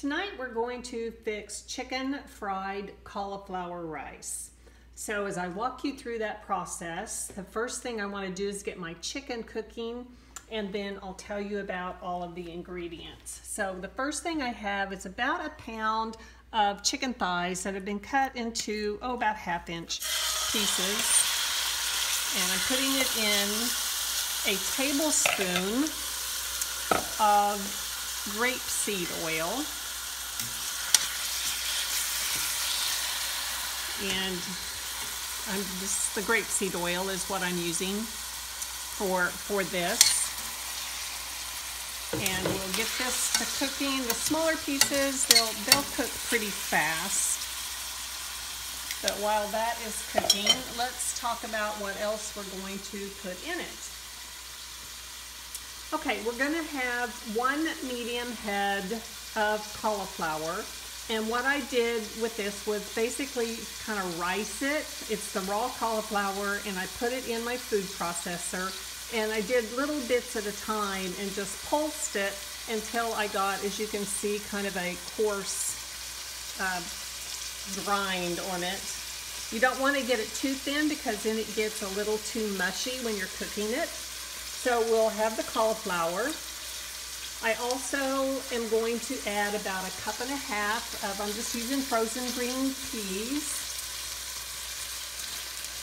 Tonight we're going to fix chicken fried cauliflower rice. So as I walk you through that process, the first thing I want to do is get my chicken cooking, and then I'll tell you about all of the ingredients. So the first thing I have is about a pound of chicken thighs that have been cut into about 1/2 inch pieces, and I'm putting it in a tablespoon of grapeseed oil, and the grapeseed oil is what I'm using for this. And we'll get this to cooking. The smaller pieces, they'll cook pretty fast. But while that is cooking, let's talk about what else we're going to put in it. Okay, we're going to have 1 medium head of cauliflower. And what I did with this was basically kind of rice it. It's the raw cauliflower, and I put it in my food processor. And I did little bits at a time and just pulsed it until I got, as you can see, kind of a coarse grind on it. You don't want to get it too thin because then it gets a little too mushy when you're cooking it. So we'll have the cauliflower. I also am going to add about 1.5 cups of, I'm just using frozen green peas.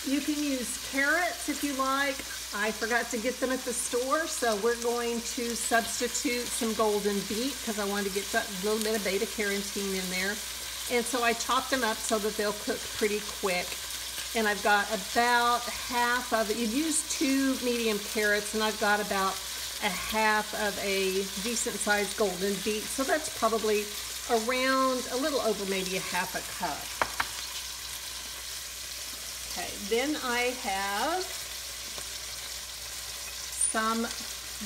You can use carrots if you like. I forgot to get them at the store, so we're going to substitute some golden beet because I wanted to get a little bit of beta carotene in there. And so I chopped them up so that they'll cook pretty quick. And I've got about half of it. You'd use 2 medium carrots, and I've got about 1/2 of a decent sized golden beet. So that's probably around a little over maybe 1/2 cup. Okay, then I have some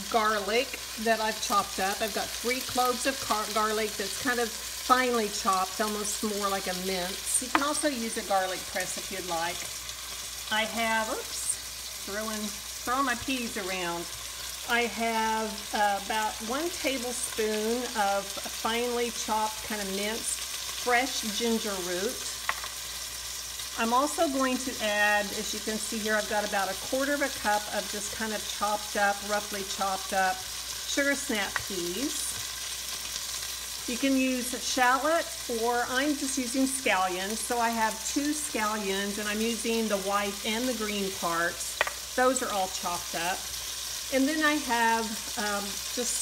garlic that I've chopped up. I've got 3 cloves of garlic that's kind of finely chopped, almost more like a mince. You can also use a garlic press if you'd like. I have, throwing my peas around. I have about 1 tablespoon of finely chopped, kind of minced, fresh ginger root. I'm also going to add, as you can see here, I've got about 1/4 cup of just kind of chopped up, roughly chopped up sugar snap peas. You can use shallot, or I'm just using scallions. So I have 2 scallions, and I'm using the white and the green parts. Those are all chopped up. And then I have just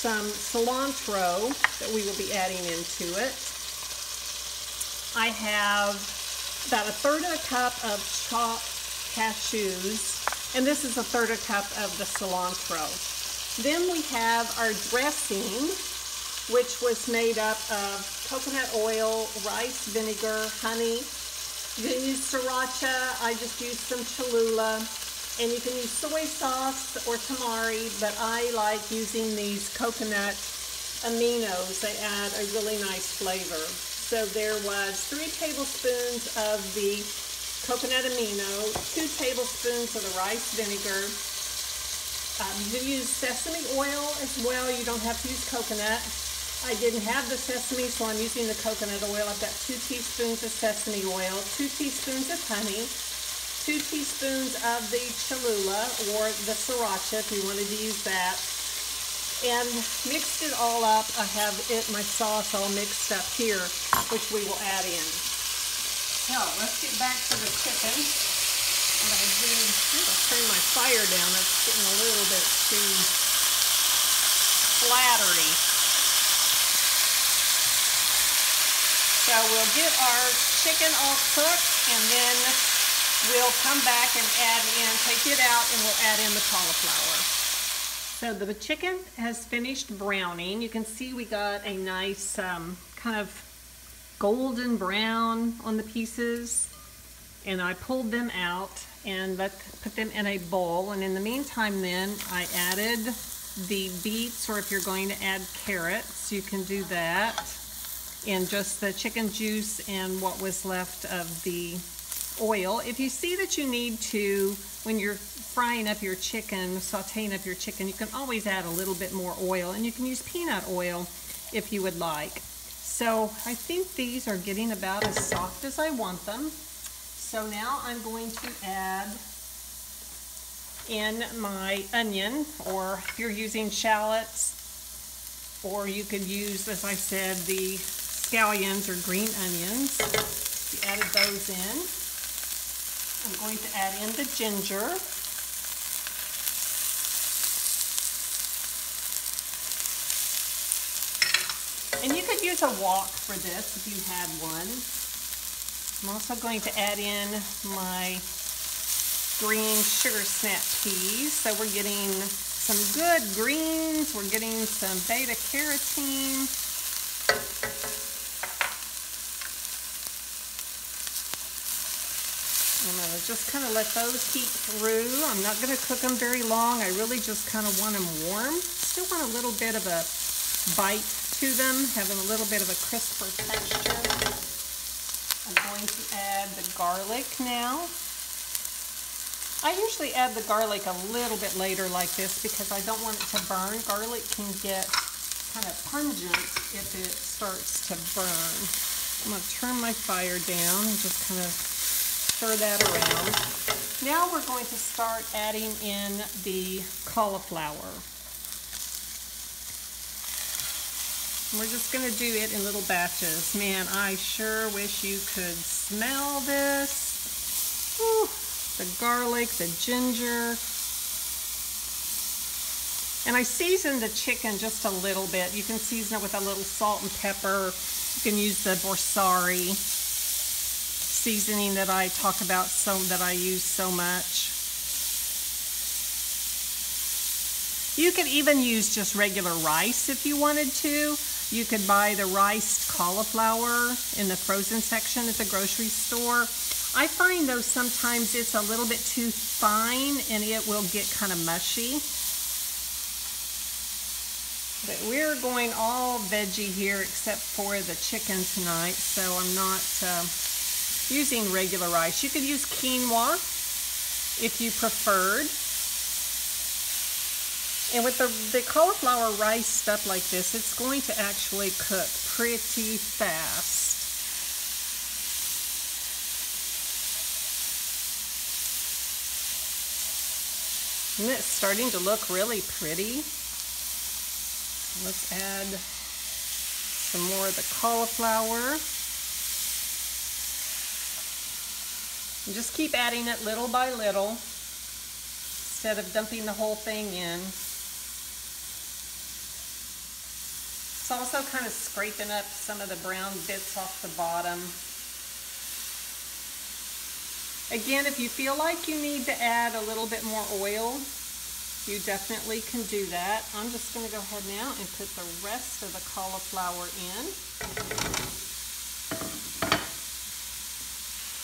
some cilantro that we will be adding into it. I have about 1/3 cup of chopped cashews, and this is 1/3 cup of the cilantro. Then we have our dressing, which was made up of coconut oil, rice vinegar, honey. You can use sriracha. I just used some Cholula. And you can use soy sauce or tamari, but I like using these coconut aminos. They add a really nice flavor. So there was 3 tablespoons of the coconut amino, 2 tablespoons of the rice vinegar. You can use sesame oil as well. You don't have to use coconut. I didn't have the sesame, so I'm using the coconut oil. I've got 2 teaspoons of sesame oil, 2 teaspoons of honey, 2 teaspoons of the Cholula or the sriracha if you wanted to use that, and mixed it all up. I have my sauce all mixed up here, which we will add in. So let's get back to the chicken. What I did, I'll turn my fire down. It's getting a little bit too splattery. So we'll get our chicken all cooked, and then we'll come back and add in, take it out, and we'll add in the cauliflower. So the chicken has finished browning. You can see we got a nice kind of golden brown on the pieces, and I pulled them out and put them in a bowl. And in the meantime then, I added the beets, or if you're going to add carrots, you can do that, and just the chicken juice and what was left of the oil. If you see that you need to, when you're frying up your chicken, sauteing up your chicken, you can always add a little bit more oil, and you can use peanut oil if you would like. So I think these are getting about as soft as I want them. So now I'm going to add in my onion, or if you're using shallots, or you could use, as I said, the scallions or green onions. You added those in. I'm going to add in the ginger. And you could use a wok for this if you had one. I'm also going to add in my green sugar snap peas. So we're getting some good greens. We're getting some beta carotene. I'm going to just kind of let those heat through. I'm not going to cook them very long. I really just kind of want them warm. Still want a little bit of a bite to them, having a little bit of a crisper texture. I'm going to add the garlic now. I usually add the garlic a little bit later like this because I don't want it to burn. Garlic can get kind of pungent if it starts to burn. I'm going to turn my fire down and just kind of stir that around. Now we're going to start adding in the cauliflower. We're just going to do it in little batches. Man, I sure wish you could smell this. Whew. The garlic, the ginger. And I seasoned the chicken just a little bit. You can season it with a little salt and pepper. You can use the Borsari seasoning that I talk about, that I use so much. You could even use just regular rice if you wanted to. You could buy the riced cauliflower in the frozen section at the grocery store. I find though sometimes it's a little bit too fine and it will get kind of mushy. But we're going all veggie here except for the chicken tonight, so I'm not using regular rice. You could use quinoa if you preferred. And with the cauliflower rice stuff like this, it's going to actually cook pretty fast. And it's starting to look really pretty. Let's add some more of the cauliflower. And just keep adding it little by little instead of dumping the whole thing in. It's also kind of scraping up some of the brown bits off the bottom. Again, if you feel like you need to add a little bit more oil, you definitely can do that. I'm just going to go ahead now and put the rest of the cauliflower in.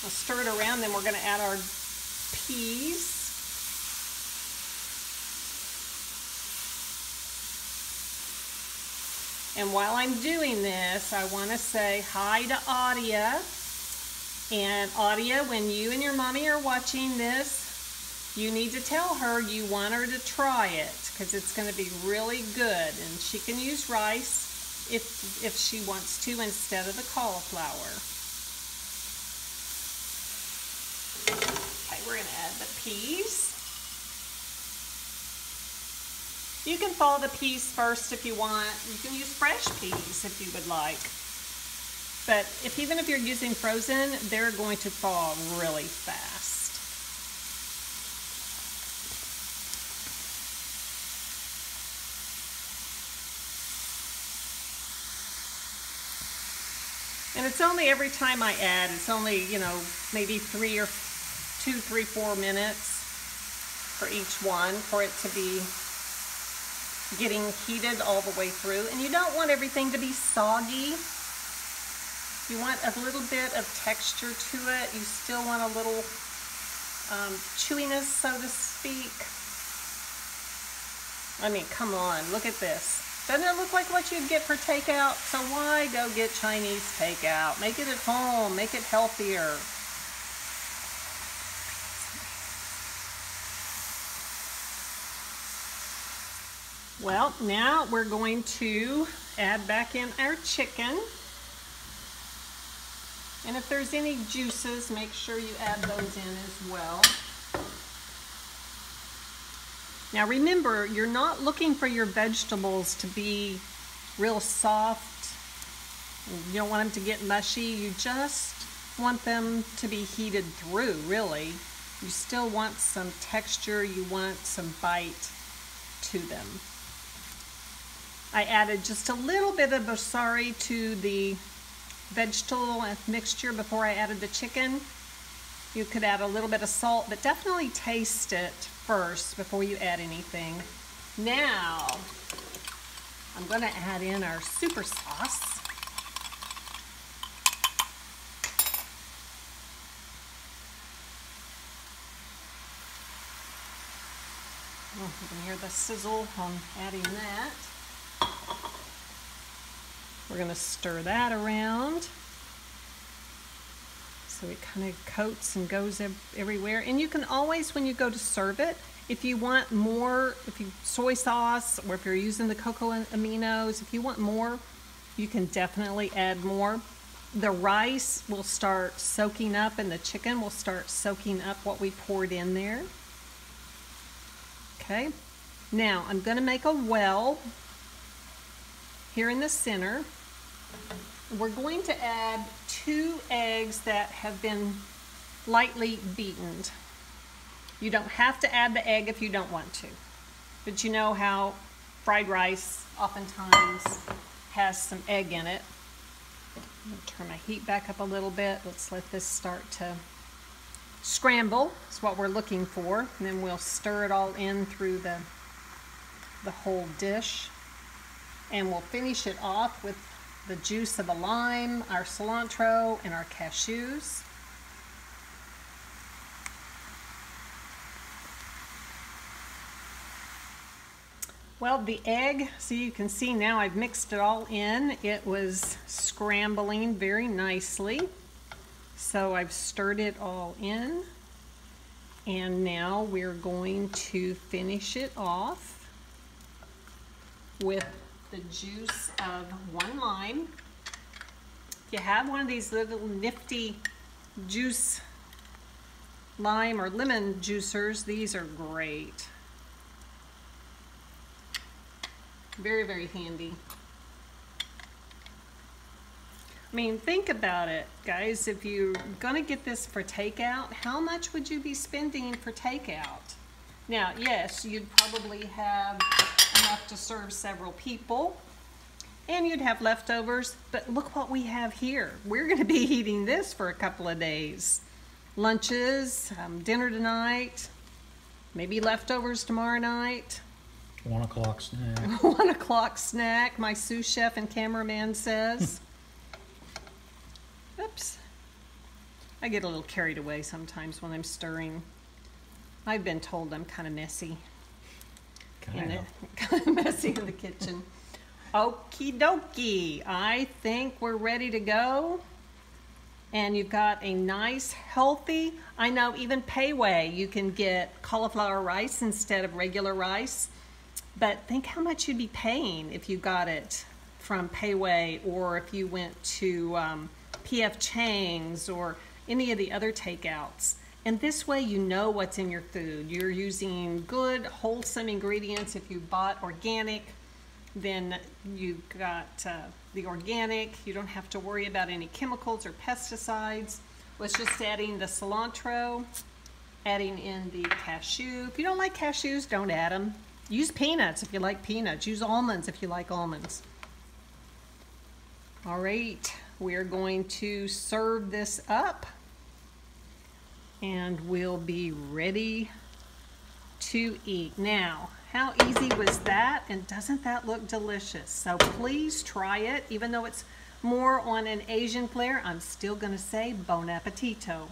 I'll stir it around, then we're going to add our peas. And while I'm doing this, I want to say hi to Adia. And Adia, when you and your mommy are watching this, you need to tell her you want her to try it because it's going to be really good. And she can use rice if she wants to instead of the cauliflower. Okay, we're going to add the peas. You can thaw the peas first if you want. You can use fresh peas if you would like. But even if you're using frozen, they're going to thaw really fast. And it's only every time I add, it's only, you know, maybe 3 or 4 minutes for each one for it to be getting heated all the way through. And you don't want everything to be soggy. You want a little bit of texture to it. You still want a little chewiness, so to speak. I mean, come on, look at this. Doesn't it look like what you'd get for takeout? So why go get Chinese takeout? Make it at home, make it healthier. Well, now we're going to add back in our chicken. And if there's any juices, make sure you add those in as well. Now remember, you're not looking for your vegetables to be real soft. You don't want them to get mushy. You just want them to be heated through, really. You still want some texture. You want some bite to them. I added just a little bit of basari to the vegetable mixture before I added the chicken. You could add a little bit of salt, but definitely taste it first before you add anything. Now, I'm going to add in our super sauce. Oh, you can hear the sizzle on adding that. We're going to stir that around so it kind of coats and goes everywhere. And you can always, when you go to serve it, if you want more, if you soy sauce, or if you're using the cocoa aminos, if you want more, you can definitely add more. The rice will start soaking up and the chicken will start soaking up what we poured in there. Okay, now I'm going to make a well here in the center. We're going to add 2 eggs that have been lightly beaten. You don't have to add the egg if you don't want to, but you know how fried rice oftentimes has some egg in it. I'm going to turn my heat back up a little bit. Let's let this start to scramble. That's what we're looking for. And then we'll stir it all in through the whole dish. And we'll finish it off with the juice of a lime, our cilantro, and our cashews. Well, the egg, so you can see now I've mixed it all in. It was scrambling very nicely. So I've stirred it all in. And now we're going to finish it off with the juice of 1 lime. If you have one of these little nifty juice lime or lemon juicers, these are great. Very, very handy. I mean, think about it, guys. If you're gonna get this for takeout, how much would you be spending for takeout? Now, yes, you'd probably have enough to serve several people, and you'd have leftovers, but look what we have here. We're gonna be eating this for a couple of days. Lunches, dinner tonight, maybe leftovers tomorrow night. 1 o'clock snack. 1 o'clock snack, my sous chef and cameraman says. Oops. I get a little carried away sometimes when I'm stirring. I've been told I'm kind of messy. Kind of messy in the kitchen. Okie dokie. I think we're ready to go. And you've got a nice, healthy, I know even Pei Wei, you can get cauliflower rice instead of regular rice. But think how much you'd be paying if you got it from Pei Wei, or if you went to P.F. Chang's or any of the other takeouts. And this way you know what's in your food. You're using good, wholesome ingredients. If you bought organic, then you've got the organic. You don't have to worry about any chemicals or pesticides. Was just adding the cilantro, adding in the cashew. If you don't like cashews, don't add them. Use peanuts if you like peanuts. Use almonds if you like almonds. All right, we're going to serve this up and we'll be ready to eat. Now, how easy was that? And doesn't that look delicious? So please try it. Even though it's more on an Asian flair, I'm still gonna say bon appetito.